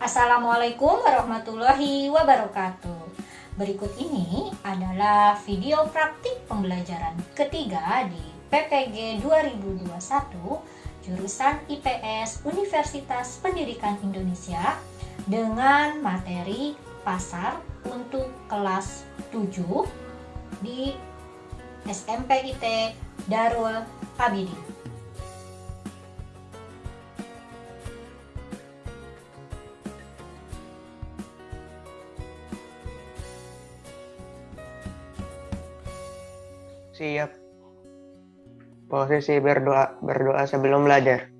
Assalamualaikum warahmatullahi wabarakatuh. Berikut ini adalah video praktik pembelajaran ketiga di PPG 2021 jurusan IPS Universitas Pendidikan Indonesia dengan materi pasar untuk kelas 7 di SMP IT Darul Abidin. Siap. Posisi berdoa sebelum belajar.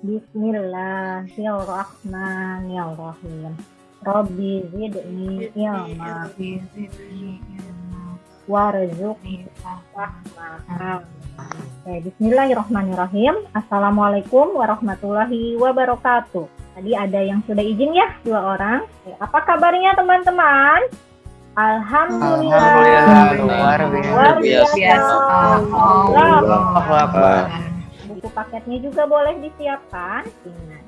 Bismillahirrahmanirrahim. Rabbi zidni ilma warzuqni rahmah. Bismillahirrahmanirrahim. Assalamualaikum warahmatullahi wabarakatuh. Tadi ada yang sudah izin ya, 2 orang. Apa kabarnya teman-teman? Alhamdulillah. Luar biasa. Allahu Akbar. Buku paketnya juga boleh disiapkan.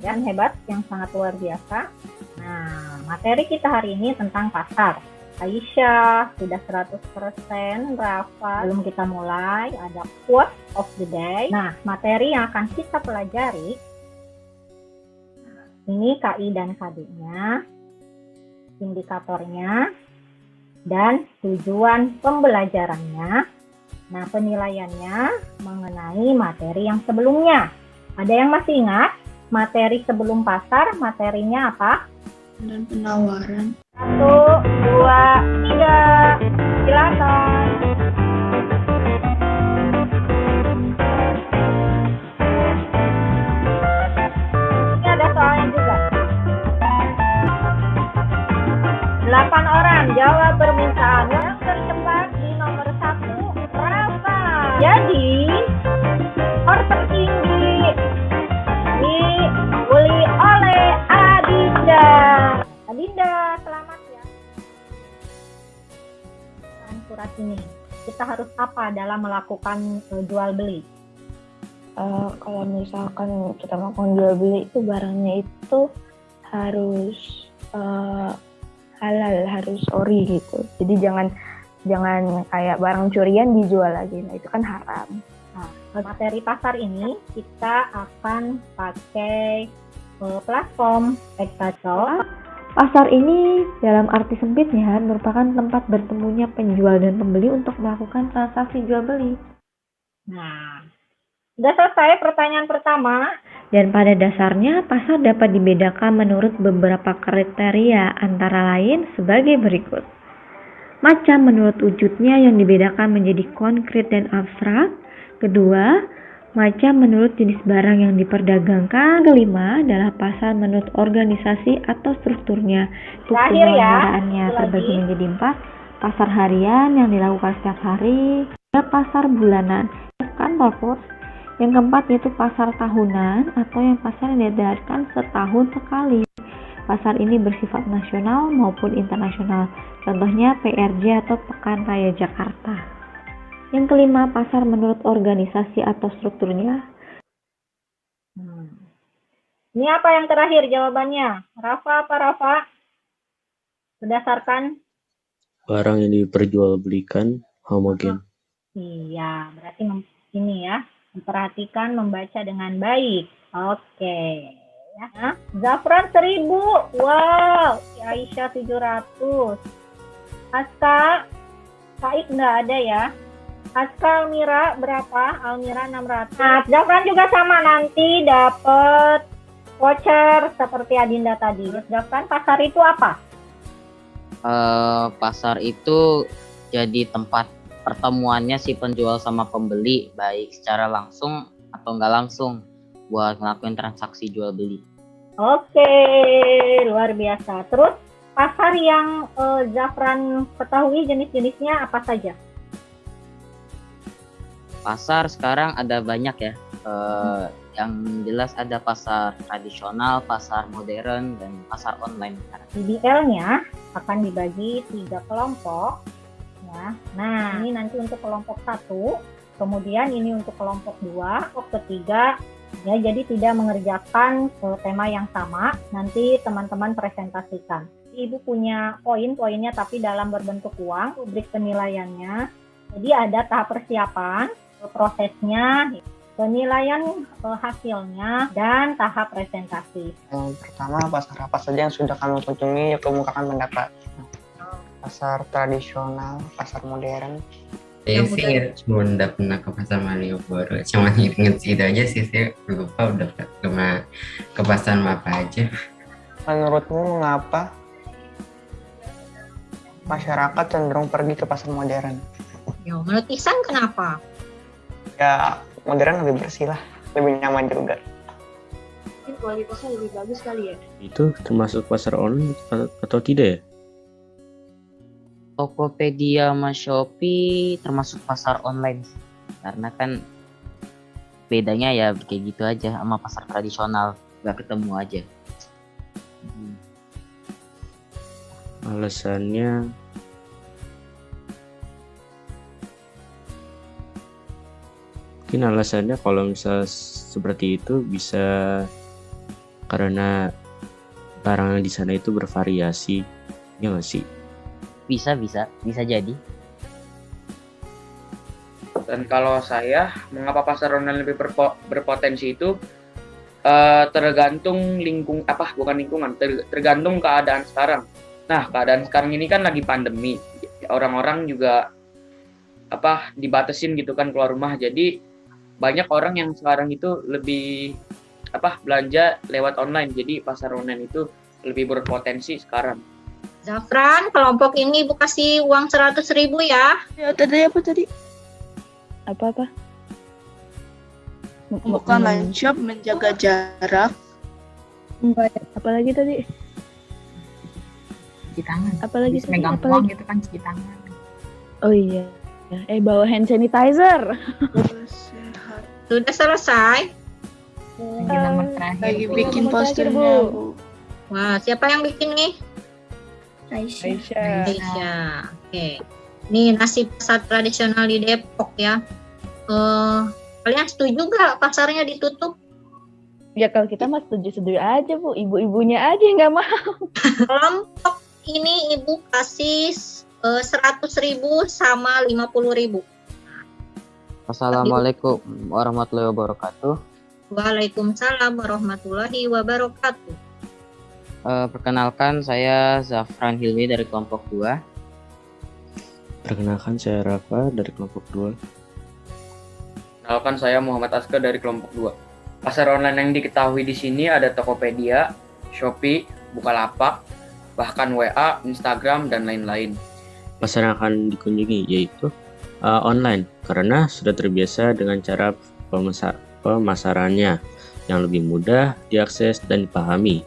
Dan hebat, yang sangat luar biasa. Nah, materi kita hari ini tentang pasar. Aisyah sudah 100%, Rafa. Belum kita mulai, ada quote of the day. Nah, materi yang akan kita pelajari ini KI dan KD-nya, indikatornya, dan tujuan pembelajarannya. Nah, penilaiannya mengenai materi yang sebelumnya. Ada yang masih ingat materi sebelum pasar, materinya apa? Dan penawaran. 1, 2, 3. Silakan. Ini ada soalnya juga. 8 orang jawab permintaan. Yang tercepat di nomor 1, Rafa. Jadi, skor tertinggi dibeli oleh Adinda. Adinda, selamat ya. Surat ini, kita harus apa dalam melakukan jual beli? Kalau misalkan kita melakukan jual beli itu barangnya itu harus halal, harus ori gitu. Jadi jangan kayak barang curian dijual lagi. Nah, itu kan haram. Nah, materi pasar ini kita akan pakai platform Ektaco. Pasar ini dalam arti sempitnya merupakan tempat bertemunya penjual dan pembeli untuk melakukan transaksi jual beli. Nah, sudah selesai pertanyaan pertama. Dan pada dasarnya pasar dapat dibedakan menurut beberapa kriteria, antara lain sebagai berikut. Macam menurut wujudnya yang dibedakan menjadi konkret dan abstrak. Kedua, macam menurut jenis barang yang diperdagangkan. Kelima adalah pasar menurut organisasi atau strukturnya. Terakhir ya, Penyelenggaranya terbagi menjadi 4. Pasar harian yang dilakukan setiap hari. Pasar bulanan, kantor pos. Yang keempat yaitu pasar tahunan atau yang pasar yang diadakan setahun sekali. Pasar ini bersifat nasional maupun internasional. Contohnya PRJ atau Pekan Raya Jakarta. Yang kelima, pasar menurut organisasi atau strukturnya. Ini apa yang terakhir jawabannya? Rafa apa Rafa? Berdasarkan? Barang yang diperjualbelikan homogen. Iya, berarti ini ya. Memperhatikan, membaca dengan baik. Oke. Ya. Zafran 1000. Wow. Aisyah 700. Aska, Said nggak ada ya. Aska Almira berapa? Almira 600. Nah, Zafran juga sama, nanti dapat voucher seperti Adinda tadi. Zafran, pasar itu apa? Pasar itu jadi tempat pertemuannya si penjual sama pembeli, baik secara langsung atau nggak langsung, buat ngelakuin transaksi jual beli. Oke, luar biasa. Terus pasar yang Zafran ketahui jenis-jenisnya apa saja? Pasar sekarang ada banyak ya. Yang jelas ada pasar tradisional, pasar modern, dan pasar online. DBL-nya akan dibagi 3 kelompok. Ya. Nah, ini nanti untuk kelompok 1, kemudian ini untuk kelompok 2, kelompok ketiga Ya, jadi tidak mengerjakan tema yang sama, nanti teman-teman presentasikan. Ibu punya poin-poinnya tapi dalam berbentuk uang, rubrik penilaiannya. Jadi ada tahap persiapan, prosesnya, penilaian hasilnya, dan tahap presentasi. Yang pertama, pasar apa saja yang sudah kami kunjungi, kemukakan pendapat. Pasar tradisional, pasar modern. Saya sih cuma udah pernah ke pasar Malioboro, cuma inget itu aja sih, saya lupa udah ke pasar apa aja. Menurutmu mengapa masyarakat cenderung pergi ke pasar modern? Ya, menurut Ihsan kenapa? Ya, modern lebih bersih lah, lebih nyaman juga. Mungkin kualitasnya lebih bagus kali ya. Itu termasuk pasar online atau tidak ya? Tokopedia sama Shopee termasuk pasar online sih. Karena kan bedanya ya kayak gitu aja sama pasar tradisional, nggak ketemu aja. Alasannya mungkin alasannya kalau misal seperti itu bisa karena barang di sana itu bervariasi, ya nggak sih? Bisa jadi. Dan kalau saya, mengapa pasar online lebih berpotensi itu tergantung tergantung keadaan sekarang. Nah, keadaan sekarang ini kan lagi pandemi, orang-orang juga dibatasin gitu kan keluar rumah. Jadi banyak orang yang sekarang itu lebih belanja lewat online. Jadi pasar online itu lebih berpotensi sekarang. Zafran, kelompok ini Ibu kasih uang 100.000 ya. Ya, tadi apa tadi? Apa? Bukan online shop, menjaga jarak. Apalagi tadi? Cuci tangan. Apalagi tadi? Megang uang gitu kan, cuci tangan. Oh iya. Bawa hand sanitizer. Sudah selesai? Lagi nomor terakhir. Lagi bikin nomor terakhir, posternya, Bu. Bu. Wah, siapa yang bikin nih? Aisyah. Oke. Ini nasi pasar tradisional di Depok ya. Kalian setuju nggak pasarnya ditutup? Ya kalau kita mah setuju aja, Bu. Ibu-ibunya aja yang nggak mau. Kelompok ini Ibu kasih 100.000 sama 50.000. Assalamualaikum warahmatullahi wabarakatuh. Waalaikumsalam warahmatullahi wabarakatuh. Perkenalkan, saya Zafran Hilmi dari kelompok 2. Perkenalkan, saya Rafa dari kelompok 2. Perkenalkan, saya Muhammad Aska dari kelompok 2. Pasar online yang diketahui di sini ada Tokopedia, Shopee, Bukalapak, bahkan WA, Instagram, dan lain-lain. Pasar yang akan dikunjungi yaitu online karena sudah terbiasa dengan cara pemasarannya yang lebih mudah diakses dan dipahami.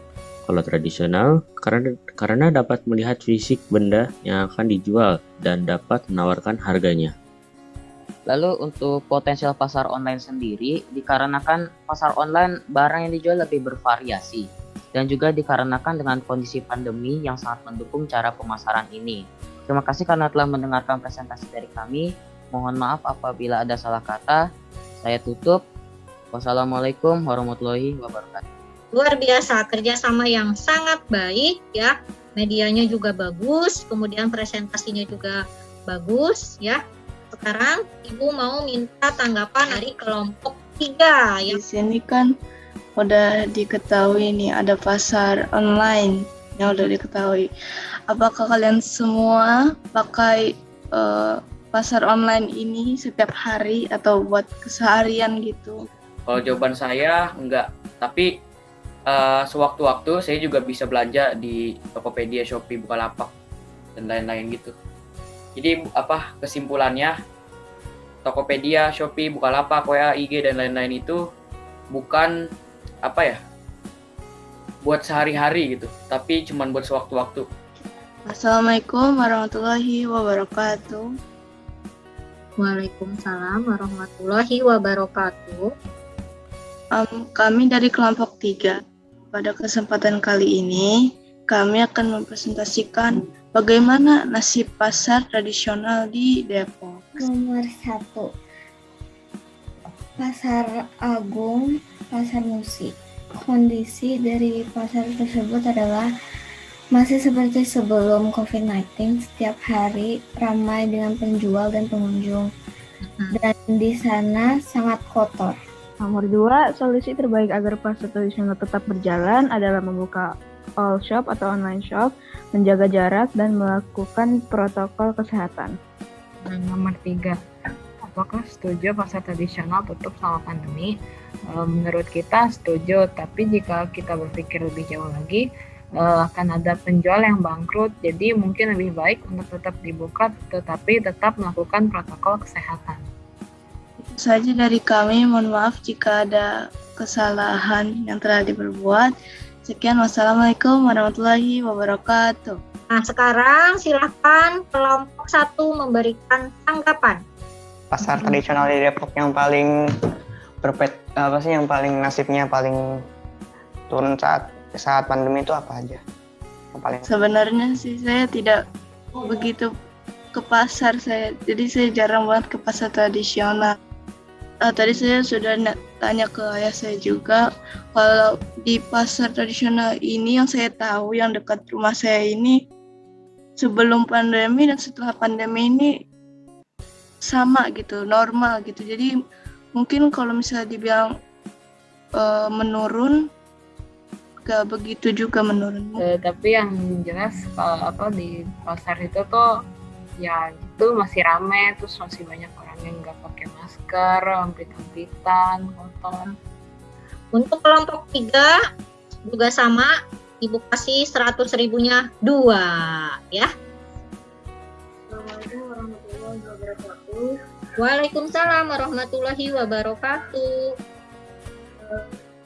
Kalau tradisional, karena dapat melihat fisik benda yang akan dijual dan dapat menawarkan harganya. Lalu untuk potensial pasar online sendiri, dikarenakan pasar online barang yang dijual lebih bervariasi dan juga dikarenakan dengan kondisi pandemi yang sangat mendukung cara pemasaran ini. Terima kasih karena telah mendengarkan presentasi dari kami. Mohon maaf apabila ada salah kata. Saya tutup. Wassalamualaikum warahmatullahi wabarakatuh. Luar biasa, kerjasama yang sangat baik ya. Medianya juga bagus, kemudian presentasinya juga bagus ya. Sekarang Ibu mau minta tanggapan dari kelompok 3 ya. Di sini kan udah diketahui nih ada pasar online yang udah diketahui. Apakah kalian semua pakai pasar online ini setiap hari atau buat keseharian gitu? Kalau jawaban saya enggak, tapi sewaktu-waktu saya juga bisa belanja di Tokopedia, Shopee, Bukalapak, dan lain-lain gitu. Jadi kesimpulannya, Tokopedia, Shopee, Bukalapak, WA, IG, dan lain-lain itu bukan buat sehari-hari gitu, tapi cuman buat sewaktu-waktu. Assalamualaikum warahmatullahi wabarakatuh. Waalaikumsalam warahmatullahi wabarakatuh. Kami dari kelompok 3. Pada kesempatan kali ini, kami akan mempresentasikan bagaimana nasib pasar tradisional di Depok. Nomor 1, Pasar Agung pasar musik. Kondisi dari pasar tersebut adalah masih seperti sebelum COVID-19, setiap hari ramai dengan penjual dan pengunjung. Dan di sana sangat kotor. Nomor 2, solusi terbaik agar pasar tradisional tetap berjalan adalah membuka all shop atau online shop, menjaga jarak, dan melakukan protokol kesehatan. Nomor 3, apakah setuju pasar tradisional tutup selama pandemi? Menurut kita setuju, tapi jika kita berpikir lebih jauh lagi, akan ada penjual yang bangkrut, jadi mungkin lebih baik untuk tetap dibuka, tetapi tetap melakukan protokol kesehatan. Itu saja dari kami, mohon maaf jika ada kesalahan yang telah diperbuat. Sekian, wassalamualaikum warahmatullahi wabarakatuh. Nah, sekarang silakan kelompok 1 memberikan tanggapan. Pasar tradisional di Depok yang paling yang paling nasibnya paling turun saat pandemi itu apa aja? Yang paling Sebenarnya sih saya tidak begitu ke pasar jadi saya jarang banget ke pasar tradisional. Tadi saya sudah tanya ke ayah saya juga, kalau di pasar tradisional ini yang saya tahu yang dekat rumah saya ini sebelum pandemi dan setelah pandemi ini sama gitu, normal gitu. Jadi mungkin kalau misalnya dibilang menurun, gak begitu juga menurun. Tapi yang jelas kalau di pasar itu tuh ya gitu masih ramai, terus masih banyak orang yang nggak pakai masker, hampir-hampitan, kotor. Untuk kelompok 3 juga sama, Ibu kasih 100.000-nya 2 ya. Assalamualaikum warahmatullahi wabarakatuh. Waalaikumsalam warahmatullahi wabarakatuh.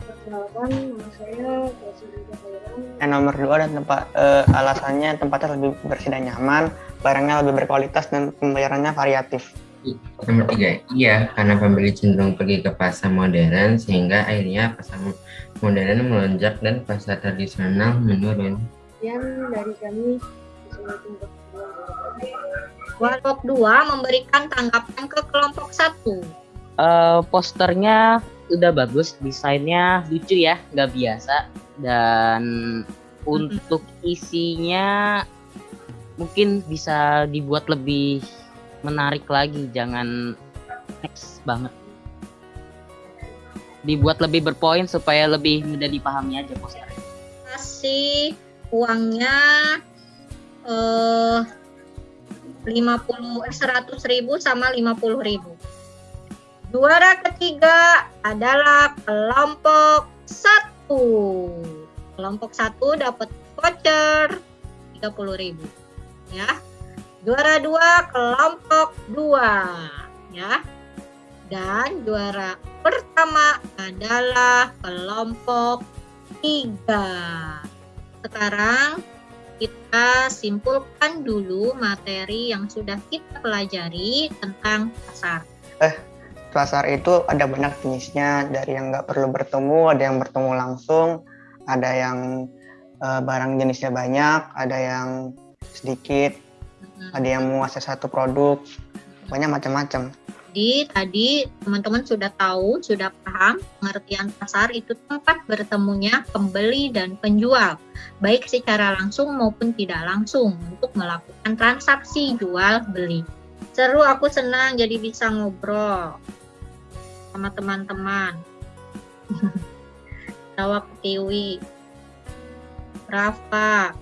Perkenalkan, nama saya Presiden Khairan. Yang nomor 2 dan alasannya tempatnya lebih bersih dan nyaman, barangnya lebih berkualitas dan pembayarannya variatif. Nomor 3, iya, karena pembeli cenderung pergi ke pasar modern sehingga akhirnya pasar modern melonjak dan pasar tradisional menurun. Sekian dari kami. Kelompok 2 memberikan tanggapan ke kelompok 1. Posternya udah bagus, desainnya lucu ya, nggak biasa, dan untuk isinya mungkin bisa dibuat lebih menarik lagi, jangan teks banget, dibuat lebih berpoin supaya lebih mudah dipahami aja posternya. Kasih uangnya 100.000 sama 50.000. Juara ketiga adalah kelompok 1. Kelompok 1 dapat voucher 30.000 ya. Juara 2 kelompok 2 ya. Dan juara pertama adalah kelompok 3. Sekarang kita simpulkan dulu materi yang sudah kita pelajari tentang pasar. Pasar itu ada banyak jenisnya, dari yang nggak perlu bertemu, ada yang bertemu langsung, ada yang barang jenisnya banyak, ada yang sedikit, ada yang menguasai satu produk, banyak macam-macam. Jadi tadi teman-teman sudah tahu, sudah paham pengertian pasar itu tempat bertemunya pembeli dan penjual, baik secara langsung maupun tidak langsung untuk melakukan transaksi jual beli. Seru, aku senang jadi bisa ngobrol sama teman-teman. Tawa Ketiwi, Rafa.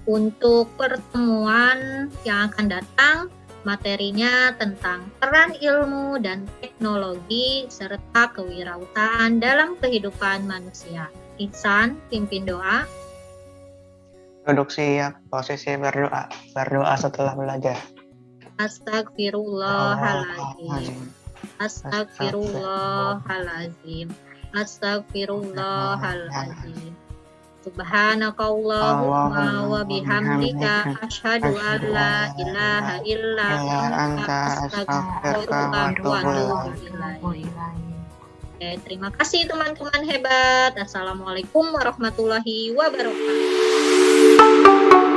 Untuk pertemuan yang akan datang, materinya tentang peran ilmu dan teknologi serta kewirausahaan dalam kehidupan manusia. Ihsan, pimpin doa. Duduk siap, posisi berdoa setelah belajar. Astagfirullahaladzim. Astagfirullahaladzim. Astagfirullahaladzim. Subhanakallahumma wa bihamdika asyhadu an la ilaha illa anta astaghfiruka wa atubu ilaik. Terima kasih teman-teman hebat. Assalamualaikum warahmatullahi wabarakatuh.